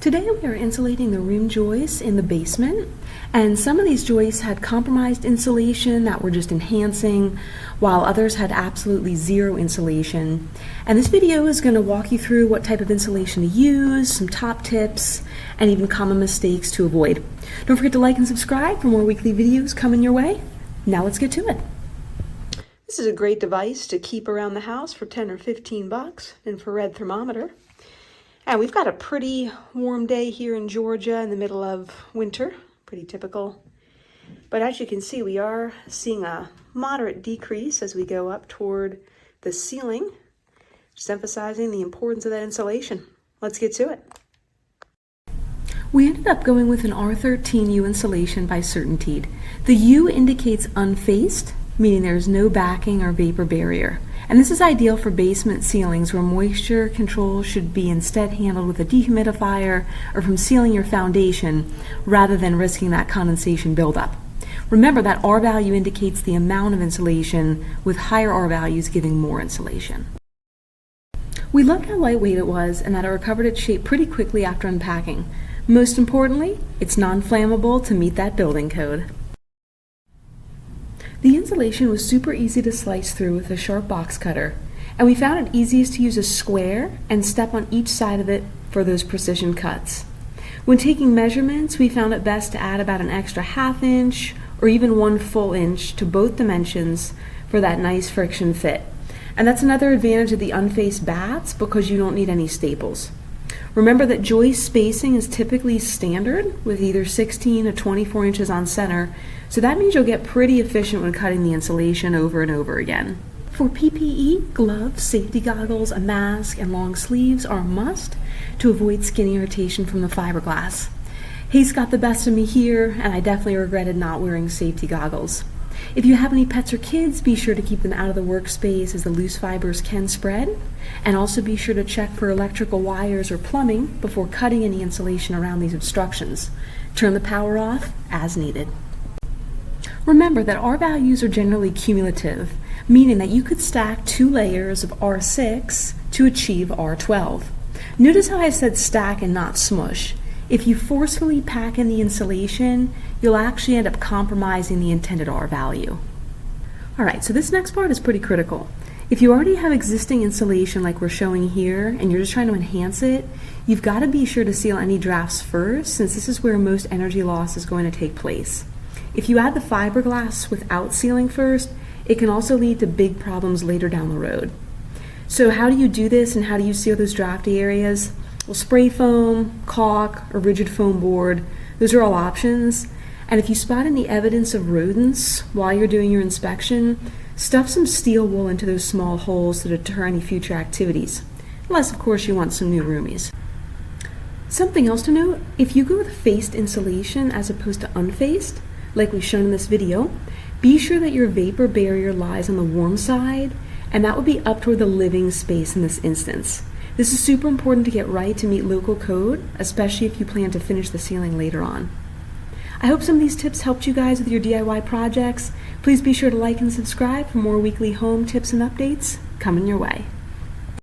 Today we are insulating the room joists in the basement, and some of these joists had compromised insulation that were just enhancing, while others had absolutely zero insulation. And this video is going to walk you through what type of insulation to use, some top tips, and even common mistakes to avoid. Don't forget to like and subscribe for more weekly videos coming your way. Now let's get to it. This is a great device to keep around the house for 10 or 15 bucks, an infrared thermometer. And we've got a pretty warm day here in Georgia in the middle of winter, pretty typical. But as you can see, we are seeing a moderate decrease as we go up toward the ceiling, just emphasizing the importance of that insulation. Let's get to it. We ended up going with an R13U insulation by Certainteed. The U indicates unfaced, meaning there's no backing or vapor barrier. And this is ideal for basement ceilings where moisture control should be instead handled with a dehumidifier or from sealing your foundation rather than risking that condensation buildup. Remember that R value indicates the amount of insulation, with higher R values giving more insulation. We loved how lightweight it was and that it recovered its shape pretty quickly after unpacking. Most importantly, it's non-flammable to meet that building code. The insulation was super easy to slice through with a sharp box cutter, and we found it easiest to use a square and step on each side of it for those precision cuts. When taking measurements, we found it best to add about an extra ½ inch or even 1 full inch to both dimensions for that nice friction fit. And that's another advantage of the unfaced bats because you don't need any staples. Remember that joist spacing is typically standard with either 16 to 24 inches on center, so that means you'll get pretty efficient when cutting the insulation over and over again. For PPE, gloves, safety goggles, a mask, and long sleeves are a must to avoid skin irritation from the fiberglass. Haste got the best of me here, and I definitely regretted not wearing safety goggles. If you have any pets or kids, be sure to keep them out of the workspace as the loose fibers can spread. And also be sure to check for electrical wires or plumbing before cutting any insulation around these obstructions. Turn the power off as needed. Remember that R values are generally cumulative, meaning that you could stack 2 layers of R6 to achieve R12. Notice how I said stack and not smush. If you forcefully pack in the insulation, you'll actually end up compromising the intended R value. Alright, so this next part is pretty critical. If you already have existing insulation like we're showing here, and you're just trying to enhance it, you've got to be sure to seal any drafts first, since this is where most energy loss is going to take place. If you add the fiberglass without sealing first, it can also lead to big problems later down the road. So how do you do this and how do you seal those drafty areas? Well, spray foam, caulk, or rigid foam board, those are all options. And if you spot any evidence of rodents while you're doing your inspection, stuff some steel wool into those small holes to deter any future activities. Unless, of course, you want some new roomies. Something else to note, if you go with faced insulation as opposed to unfaced, like we've shown in this video, be sure that your vapor barrier lies on the warm side, and that would be up toward the living space in this instance. This is super important to get right to meet local code, especially if you plan to finish the ceiling later on. I hope some of these tips helped you guys with your DIY projects. Please be sure to like and subscribe for more weekly home tips and updates coming your way.